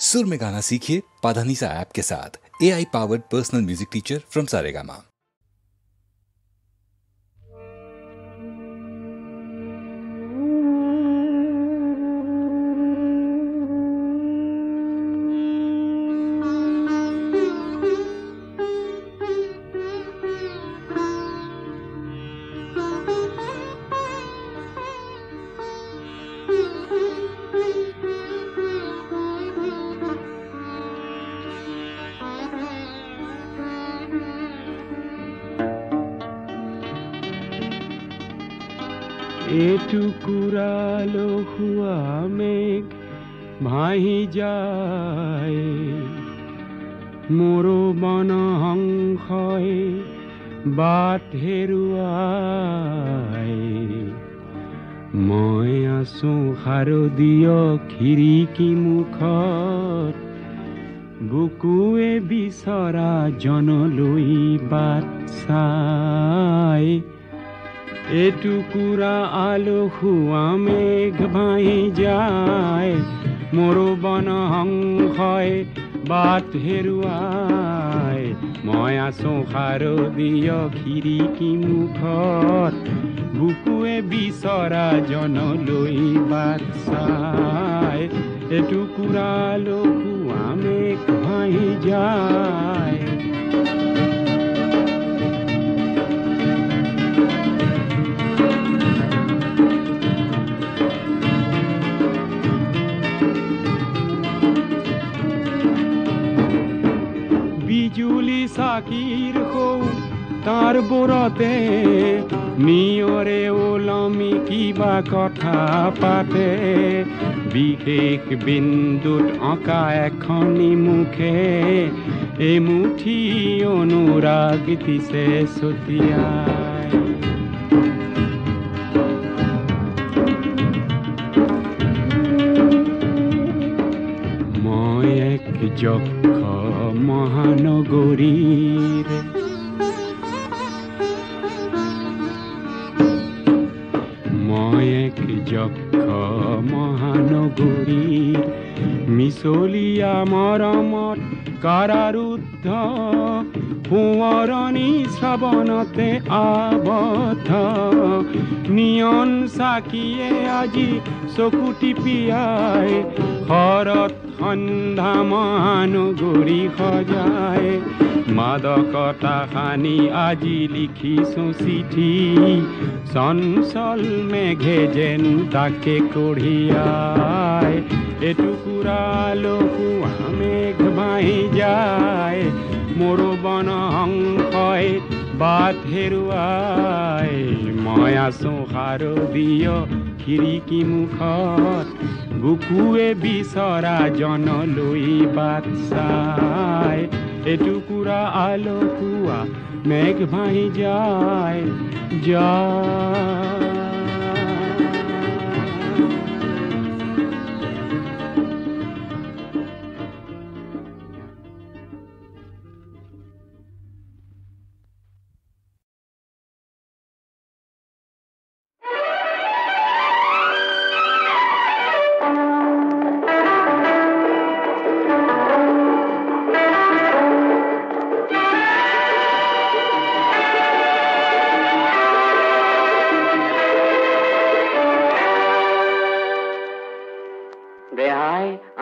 सुर में गाना सीखिए पाधानीसा ऐप के साथ। AI powered personal music teacher from Saregama. এটুকুরালো হুয়া মেঘ ভাহি যায় মোর বন হংসই বাট হেৰুৱাই মই আছো শাৰদীয় খিৰিকী মুখত বুকুৱে বিচৰা জনলৈ বাট চাই এটুকুৰা আলসুৱা মেঘ ভাহি যায় মোৰ বন হংসই বাট হেৰুৱাই মই আছো শাৰদীয় খিৰিকী মুখত বুকুৱে বিচৰা জনলৈ বাট চাই এটুকুৰা আলসুৱা মেঘ ভাহি যায় বিজুলি চাকিৰ সৌ তাৰ বোৰতে নিয়ৰে ওলমি কিবা কথা পাতে বিশেষ বিন্দুত অঁকা এখনি মুখে এমুঠি অনুৰাগ দিছে ছটিয়াই মই এক যক্ষ মহানগৰীৰ মই এক যক্ষ মহানগৰীৰ মিছলীয়া মৰমত কাৰাৰুদ্ধ সোঁৱৰণি শ্ৰৱণতে আবদ্ধ নিয়ন চাকিয়ে আজি চকু টিপিয়াই শৰৎ সন্ধ্যা মহানগৰী সজায় মাদকতা সানি আজি লিখিছো চিঠি চঞ্চল মেঘে যেন তাকে কঢ়িয়াই এটুকুৰা আলসুৱা মেঘ ভাহি যায় মোৰ বন হংসই বাট হেৰুৱাই মই আছো শাৰদীয় খিৰিকী মুখত বুকুৱে বিচৰা জনলৈ বাট চাই এটুকুৰা আলসুৱা মেঘ ভাহি যায়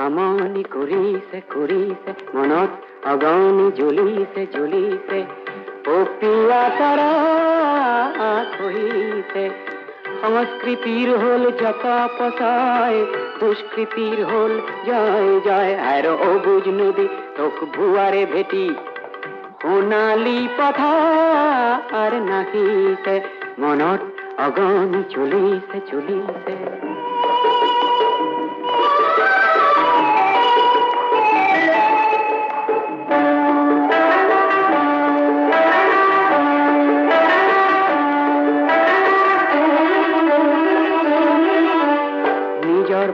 আমনি কৰিছে মনত অগনি জ্বলিছে পপিয়া তাৰা কহিছে সংস্কৃতিৰ হল জপা পচাই দুষ্কৃতিৰ হল জয় আৰ অবুজ নদী তোক ভুয়াৰে ভেটি সোণালী পথাৰ নাহিছে মনত অগনি জ্বলিছে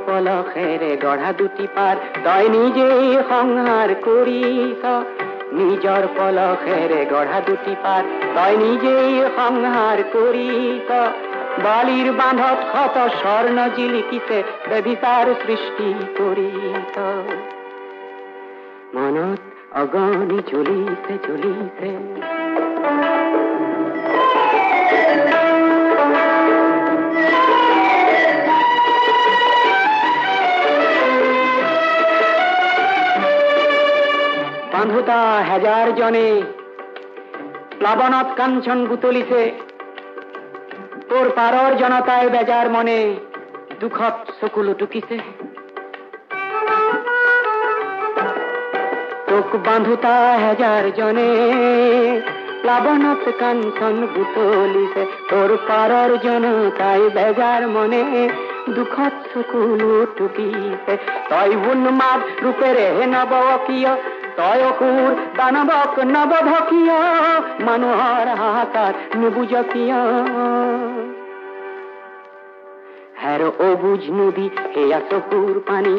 পলখেৰে গঢ়া দুটি পাৰ তই নিজেই সংহাৰ কৰিছ নিজৰ পলখেৰে গঢ়া দুটি পাৰ তই নিজেই সংহাৰ কৰিছ বালিৰ বান্ধত শত স্বৰ্ণ জিলিকিছে বেবিচাৰ সৃষ্টি কৰিছ মনত অগণি জ্বলিছে জ্বলিছে বান্ধুতা হাজার জনে প্লাবনত কাঞ্চন বুতলিছে তোর পারর জনতায় বেজার মনে দুখত চকুলো টুকিছে তোক বান্ধুতা হাজার জনে প্লাবনত কাঞ্চন বুতলিছে তোর পারর জনতায় বেজার মনে দুখত চকুলো টুকিছে তই উন্মাদ ৰূপেৰে নবকীয় তই অসুৰ দানৱক নৱভকীয় মানুহৰ হাহাকাৰ নুবুজ কিয় হেৰ অবুজ নদী সেয়া চকুৰ পানী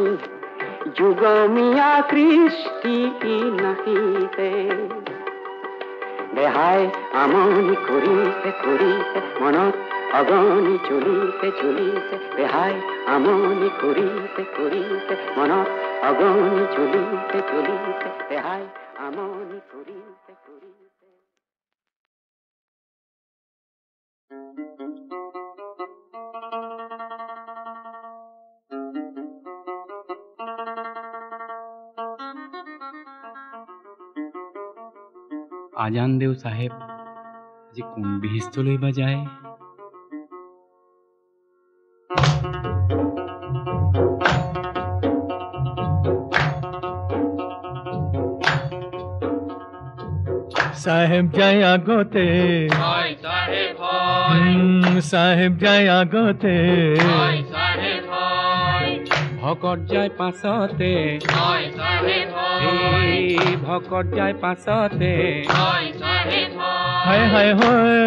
যুগমীয়া কৃষ্টি নাহিছে দেহাই আমনি কৰিছে কৰিছে মনত অগণি জ্বলিছে জ্বলিছে দেহাই আমনি কৰিছে কৰিছে মনত অগণি জ্বলিছে জ্বলিছে দেহাই আমনি কৰিছে কৰিছে আজান দেও চাহেব আজি কোন বিহিষ্টলৈ বা যায় साहेब जाय আগতে হয় সাহেব হয় साहेब जाय আগতে হয় সাহেব হয় ভকত যায় পাছতে হয় সাহেব হয় এই ভকত যায় পাছতে হয় সাহেব হয় হায় হায় হয়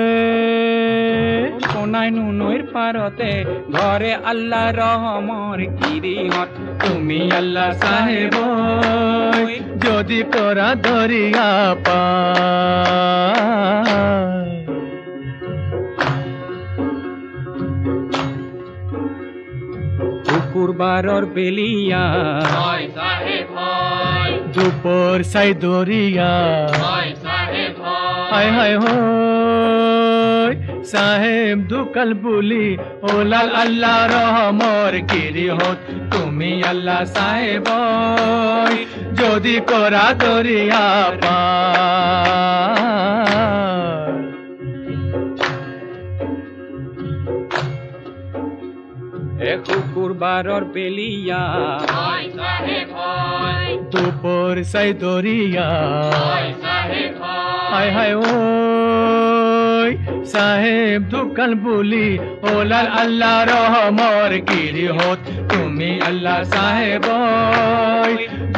কোনাইনো নৈৰ পাৰতে ঘৰে আল্লাহ ৰহমৰ গিৰিহঁত তুমি আল্লাহ সাহেব চাহেব যদি কৰা দৰিয়া পায় শুকুৰবাৰৰ বেলিয়া হয় সাহেব হয় দুপৰ চাই দৰিয়া হয় সাহেব হায় হয় হায় হয় সাহেব দুকাল বুলি ওলাল আল্লাহ রহমর গিরিহত তুমি আল্লাহ সাহেব যদি করা দরিয়া পার শুকুৰবাৰৰ বেলিয়া হয় সাহেব হয় দুপর চাই দরিয়া হয় সাহেব হায় হয় হায় ও সাহেব দুকাল বুলি ওলাল আল্লাহ রহমর গিরিহত তুমি আল্লাহ সাহেব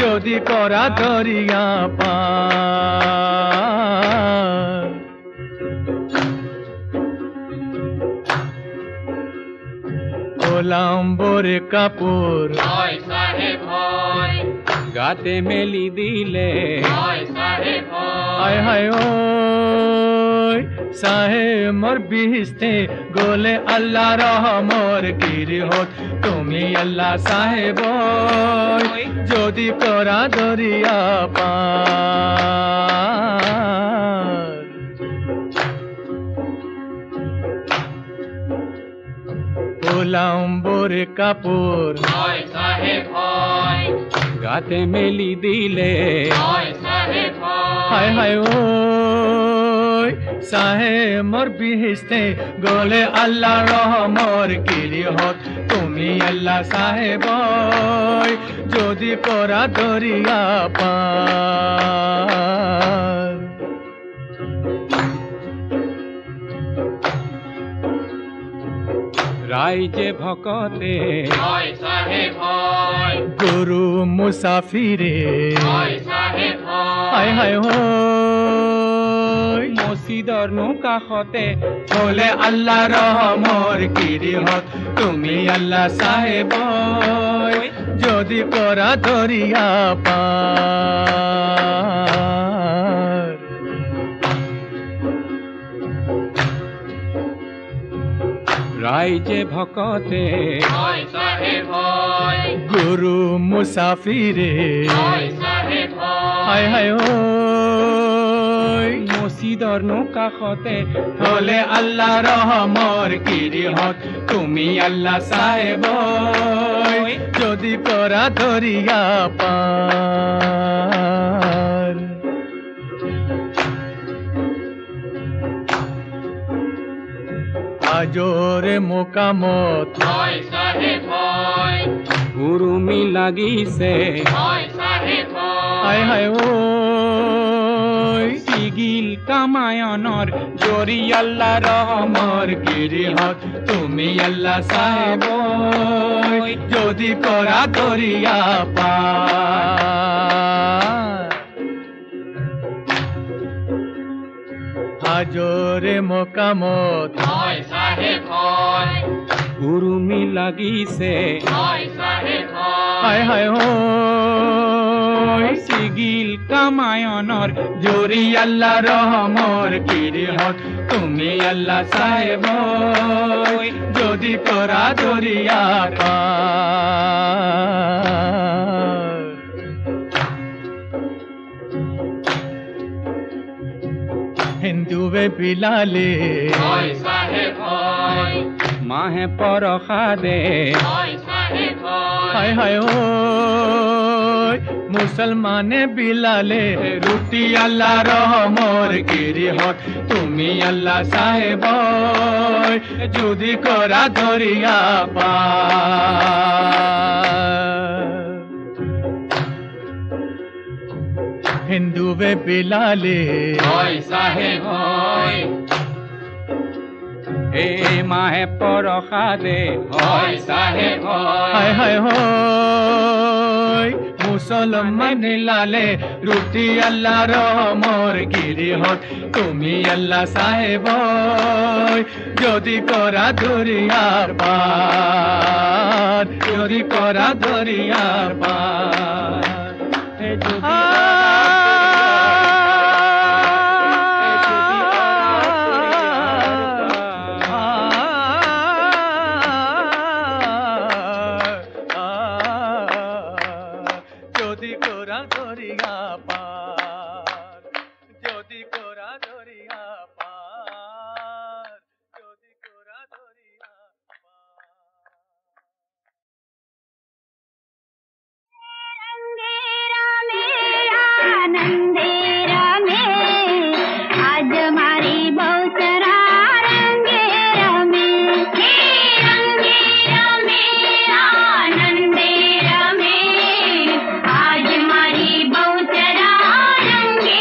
যদি করা দরিয়া পার ওলাম্বরে কাপড় হয় সাহেব হয় গাতে মেলি দিলে হয় সাহেব হায় হয় হায় ও সাহেব মোর বিহিস্তে গোলে আল্লাহ রহমর গিরিহত তুমি আল্লাহ সাহেব যদি করা দরিয়া পার ওলাম্বরে কাপড় হয় সাহেব হয় গাতে মেলি দিলে হয় সাহেব হায় হয় হায় ও সাহেব মোর বিহিস্তে গোলে আল্লাহ রহমর গিরিহত তুমি আল্লাহ সাহেব যদি করা দরিয়া পার রাইজে ভকতে হয় সাহেব হয় গুরু মুসাফিরে হয় সাহেব হায় হয় হায় হয় মসজিদৰ কাষতে বলে আল্লাহ রহমর গিরিহত তুমি আল্লাহ সাহেব যদি করা দরিয়া পার রাইজে ভকতে হয় সাহেব হয় গুরু মুসাফিরে হয় সাহেব চাহেব হায় হায় ঐ মছজিদৰ কাষতে থলে আল্লাহ ৰহমৰ কিৰিহত তুমি আল্লাহ সাহেব যদি কৰা ধৰিয়া পাৰ আজৰে মোকামত হয় চাহেব হয় উৰুমি লাগিছে হয় চাহেব হায় হায় ঐ সিগিল কামায়নৰ জৰি আল্লাহ ৰহমৰ গিৰিহত তুমি আল্লাহ সাহেব যদি কৰা ধৰিয়া পাৰ হাজৰে মোকামত হয় চাহেব হয় উৰুমি লাগিছে হয় চাহেব হায় হায় ঐ সিগিল কামায়নৰ জোৰি আল্লাহ ৰহমৰ কিৰিহত তুমি আল্লাহ সাহেব যদি কৰা ধৰিয়া পাৰ হিন্দুৱে বিলালে হয় চাহেব হয় মাহে পৰসাদে হয় চাহেব হায় হায় ঐ মুসলমানে বিলালে ৰুটি আল্লাহ ৰহমৰ গিৰিহত তুমি আল্লাহ সাহেব যদি কৰা ধৰিয়া পাৰ হিন্দুৱে বিলালে হয় চাহেব হয় এই মাহে পৰসাদে হয় চাহেব হায় হায় হয় মুসলমান লালে রুটি আল্লাহ রহমর গিরিহত তুমি আল্লাহ সাহেব যদি করা ধরিয়ার পার যদি করা ধরিয়ার পার যদি করা ধরিয়া পার যদি করা ধরিয়া পার যদি করা ধরিয়া अंधेरा में आज हमारी बहुतरा रंगेरा में रंगेरा में आनंदेरा में आज हमारी बहुतरा रंगेरा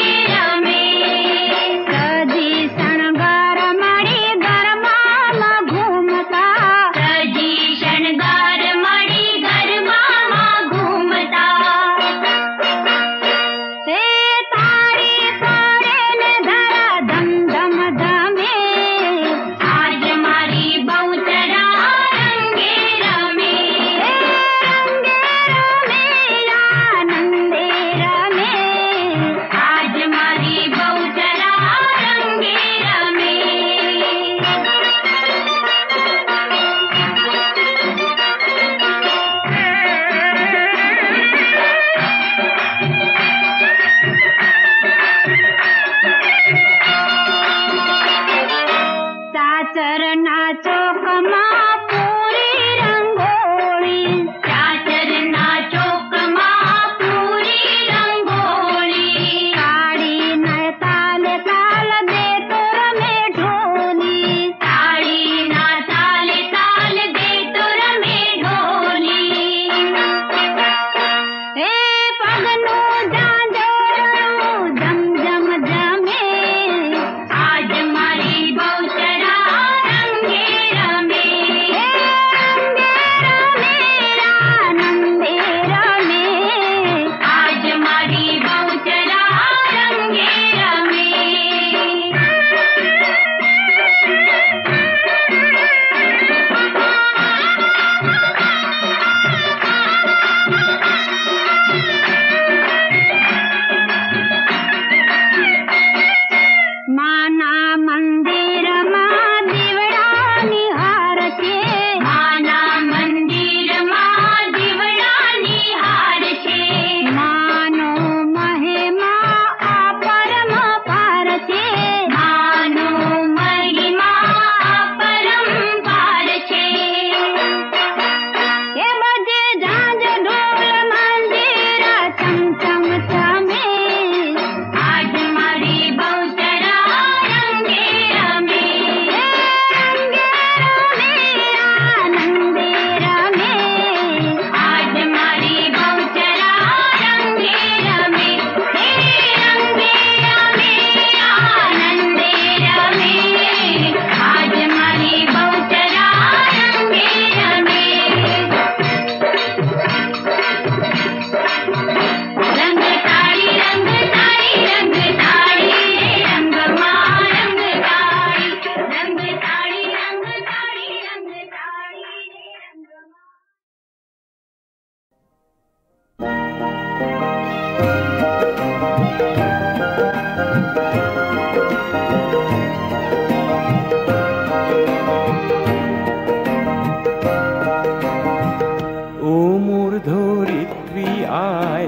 আই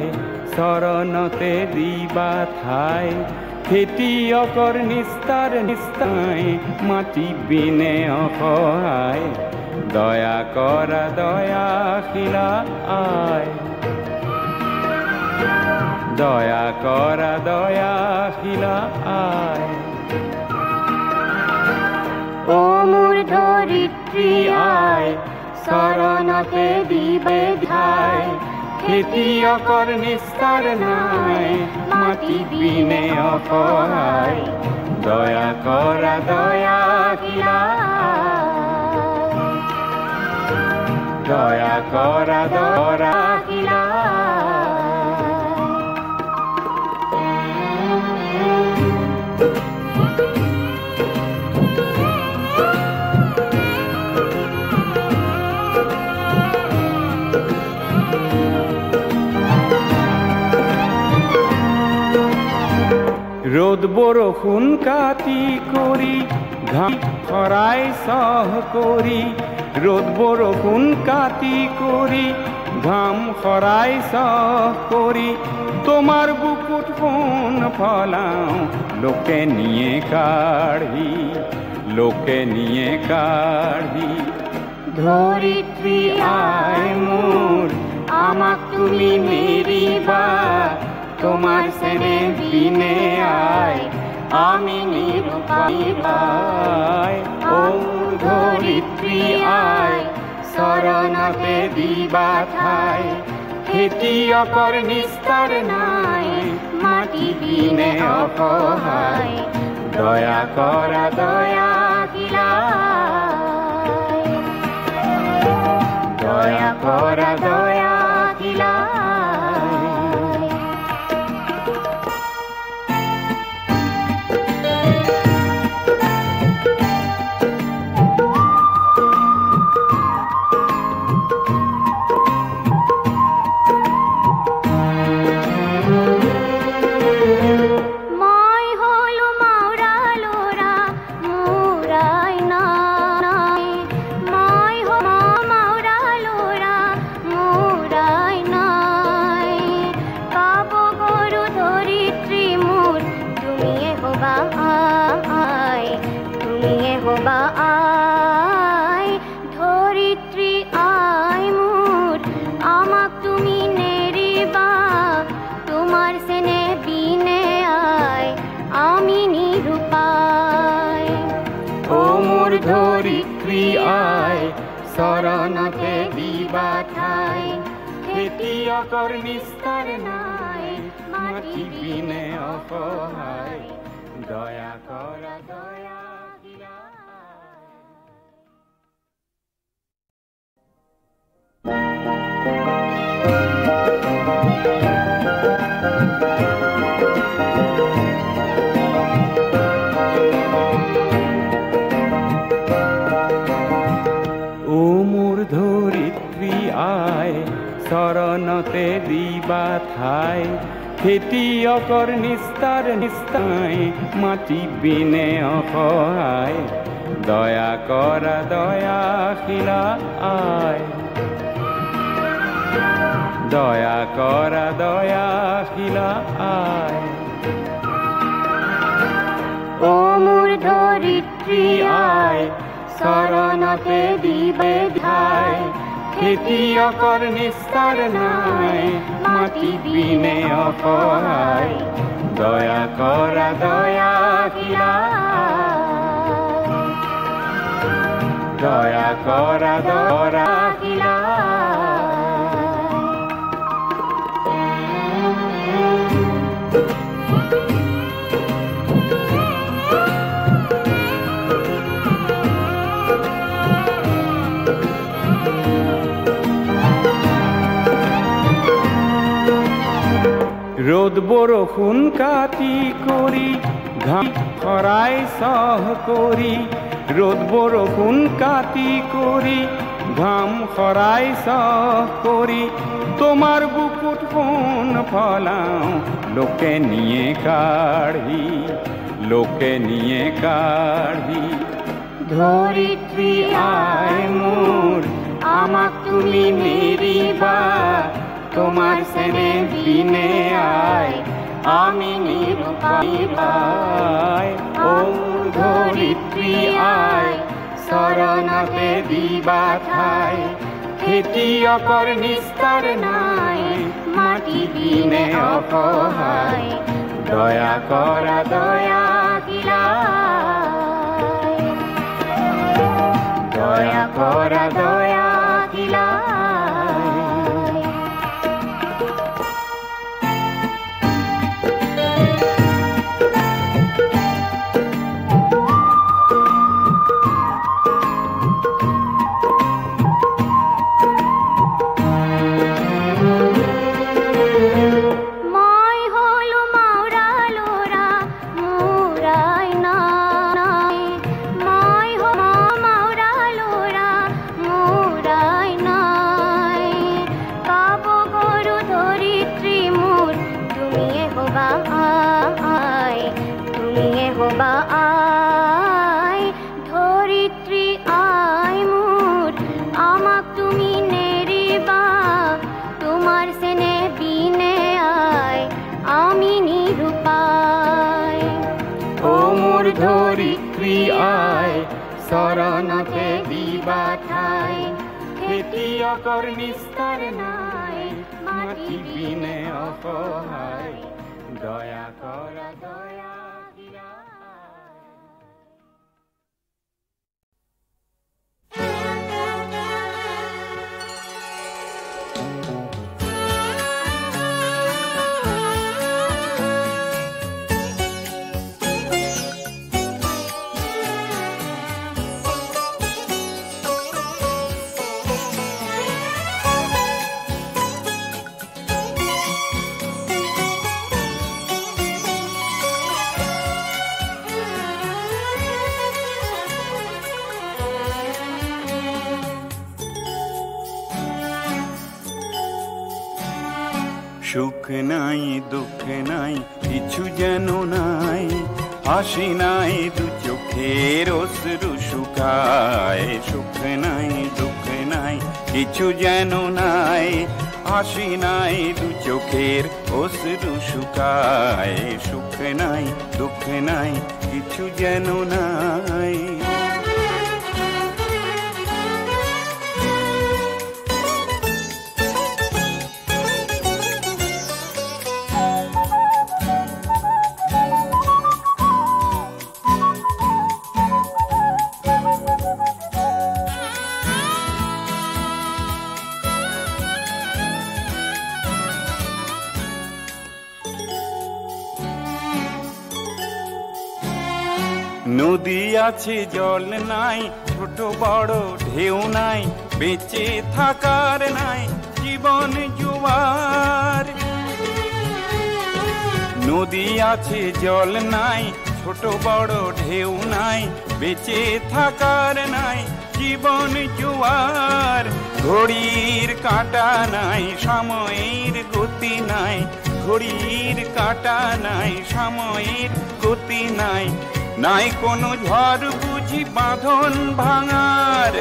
চৰণতে দিবা ঠাই খেতিয়কৰ নিস্তাৰ নিস্তাই মাটি বিনে অসহায় দয়া কৰা দয়াশীলা আই দয়া কৰা দয়াশীলা আই ও মোৰ ধৰিত্ৰী আই চৰণতে দিবে ঠাই খেতিয়কৰ নিস্তাৰ নাই মাটি বিনে অসহায় দয়া কৰা দয়াশীলা দয়া কৰা দয়াশীলা ৰ'দ বৰষুণ কাটি কৰি ঘাম খৰাই চহ কৰি ৰ'দ বৰষুণ কাটি কৰি ঘাম খৰাই চহ কৰি তোমাৰ বুকুত সোণ ফলাওঁ লোকে নিয়ে কাঢ়ি লোকে নিয়ে কাঢ়ি ধৰিত্ৰী আই মোৰ আমাক তুমি নেৰিবা তোমাৰ সেনে বিনে আয় আমি নিৰুপায় ও ধৰিত্ৰী আয় শৰণতে দিবা ঠাই খেতিয়কৰ নিস্তাৰ নাই মাটি বিনে অসহায় দয়া কৰা দয়াশীলা দয়া কৰা দয়াশীলা ধরিত্রী আই মোর আমাক তুমি নেরিবা তোমার সেনে বিনে আয় আমি নিরুপায় ও মোর ধরিত্রী আই শরণতে দিবা ঠাই খেতিয়কৰ নিস্তাৰ নাই মাটি বিনে অসহায় দয়া কৰা দয়াশীলা ও মোৰ ধৰিত্ৰী আই শৰণতে দিবা ঠাই খেতিয়কৰ নিস্তাৰ নিস্তাই মাটি বিনে অসহায় দয়া কৰা দয়াশীলা আই দয়া কৰা দয়াশীলা আই ও মোৰ ধৰিত্ৰী আই শৰণতে দিবে ঠাই খেতিয়কৰ নিস্তাৰ নাই মাটি বিনে অসহায় দয়া কৰা দয়াশীলা দয়া কৰা দয়াশীলা ৰ'দ বৰষুণ কাটি কৰি ঘাম খৰাই চহ কৰি ৰ'দ বৰষুণ কাটি কৰি ঘাম খৰাই চহ কৰি তোমাৰ বুকুত সোণ ফলাওঁ লোকে নিয়ে কাঢ়ি লোকে নিয়ে কাঢ়ি ধৰিত্ৰী আই মোৰ আমাক তুমি নেৰিবা তোমার সেনে বিনে আয় আমি নিরুপায় ভাই। ও ধরিত্রী আয় শরণতে দিবা ঠাই, খেতিয়কর নিস্তার নাই মাটি বিনে অসহায়, দয়া করা দয়া কিলাই, দয়া করা দয়া কিলাই। ধরিত্রী আয় মোর আমাক তুমি নেরিবা, তোমার সেনে বিনে আয় আমি নিরুপায়। ও মোর ধরিত্রী আয় শরণতে দিবা ঠাই, খেতিয়কর নিস্তার নাই মাটি বিনে অসহায়, দয়া করা দয়া কিলাই। সুখ নাই দুঃখ নাই কিছু যেন নাই, হাসি নাই দু চোখের অশ্রু শুকায়। সুখ নাই দুঃখ নাই কিছু যেন নাই, হাসি নাই দু চোখের অশ্রু শুকায়। সুখ নাই দুঃখ নাই কিছু যেন নাই। নদী আছে জল নাই, ছোট বড় ঢেউ নাই, বেঁচে থাকার নাই জীবন জোয়ার। নদী আছে জল নাই, ছোট বড় ঢেউ নাই, বেঁচে থাকার নাই জীবন জোয়ার। ঘড়ির কাঁটা নাই, সময়ের গতি নাই, ঘড়ির কাঁটা নাই, সময়ের গতি নাই। নাই কোনো ঝড় বুঝি বাঁধন ভাঙার,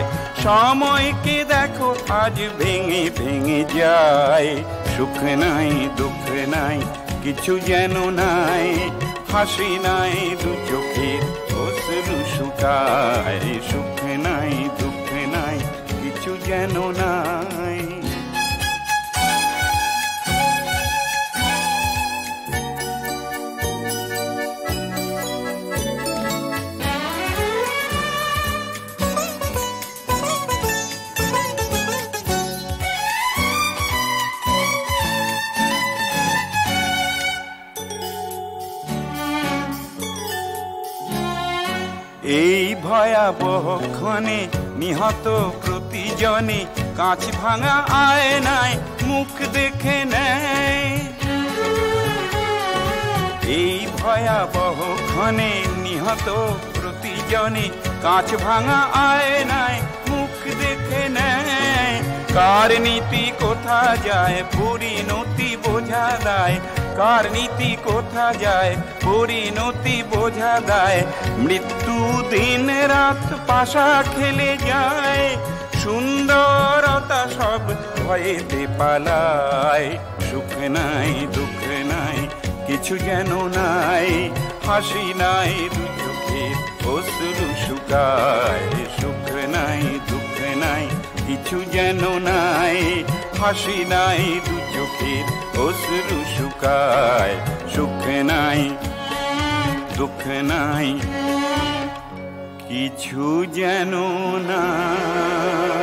সময়কে দেখো আজ ভেঙে ভেঙে যায়। সুখ নাই দুঃখ নাই কিছু যেন নাই, হাসি নাই দু চোখের অশ্রু শুকায়। সুখ নাই দুঃখ নাই কিছু যেন নাই। এই ভয়াবহ ক্ষণে নিহত প্রতিজনে কাঁচ ভাঙা আয়নায় মুখ দেখে নেয়। এই ভয়াবহ ক্ষণে নিহত প্রতিজনে কাঁচ ভাঙা আয়নায় মুখ দেখে নেয়। কার নীতি কোথা যায় পরিণতি বোঝা দেয়, কার নীতি কোথা যায় পরিণতি বোঝা দেয়। মৃত্যু দিন রাত পাশা খেলে যায়, সুন্দরতা সব ভয়েতে পালায়, সুখ নাই দুঃখ নাই কিছু যেন নাই, হাসি নাই দু চোখের অশ্রু শুকায়, সুখ নাই দুঃখ নাই কিছু যেন নাই, হাসি নাই দু চোখের অশ্রু শুকায়, সুখ নাই দুঃখ নাই কিছু যেন নাই।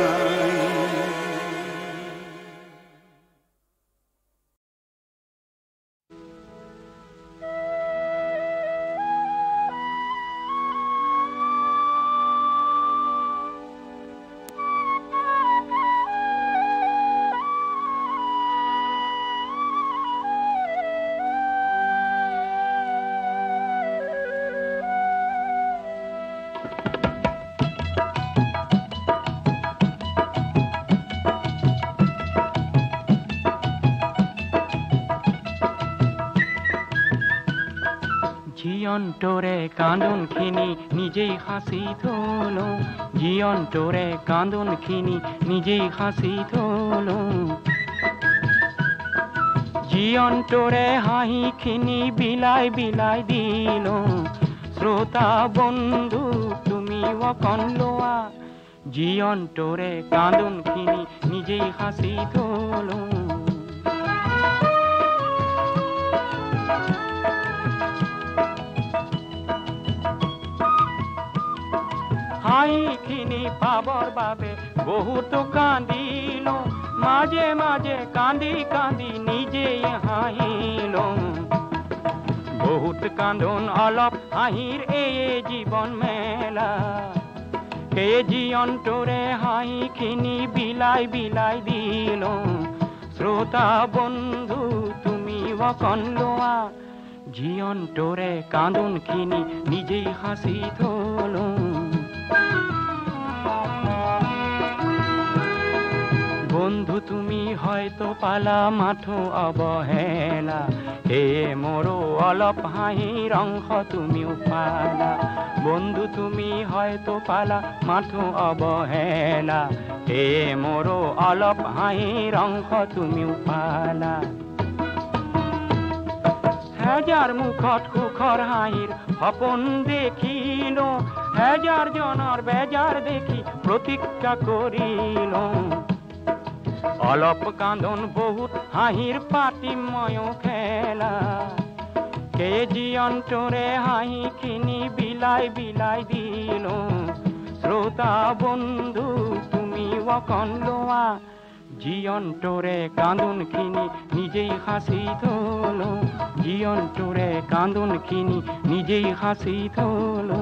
জীবনটোরে কান্দন খিনি নিজেই হাসি তোলো, জীবনটোরে কান্দন খিনি নিজেই হাসি তোলো, জীবনটোরে হাহি খিনি বিলাই বিলাই দিল, শ্রোতা বন্ধু তুমি অকন লোয়া, জীবনটোরে কান্দন খিনি নিজেই হাসি তোলো। হাইখিনি পাবর বাবে বহুত কান্দিল, মাঝে মাঝে কান্দি কান্দি নিজে হাইল, বহুত কান্দন অলপ হাহির এ জীবন মেলা, কে জীবনটোরে হাইখিনি বিলাই বিলাই দিল, শ্রোতা বন্ধু তুমি অকন লোয়া, জীবনটোরে কান্দন খিনি নিজেই হাসি তোলো। বন্ধু তুমি হয়তো পালা মাথো অবহেলা, হে মোৰো অলপ হাঁহিৰ অংশ তুমিও পালা, বন্ধু তুমি হয়তো পালা মাথো অবহেলা, হে মোৰো অলপ হাঁহিৰ অংশ তুমিও পালা। হাজাৰ মুখত সুখৰ হাঁহিৰ সপোন দেখিল, হাজাৰ জনৰ বেজাৰ দেখি প্ৰতিজ্ঞা কৰিল, অলপ কান্দন বহুত হাঁহিৰ পাতি ময়ো খেলা, কে জীবনটোৰে হাঁহিখিনি বিলাই বিলাই দিল, শ্ৰোতা বন্ধু তুমি অকন লোৱা, জীবনটোৰে কান্দন খিনি নিজেই হাসি তোলো, জীবনটোৰে কান্দন খিনি নিজেই হাসি তোলো।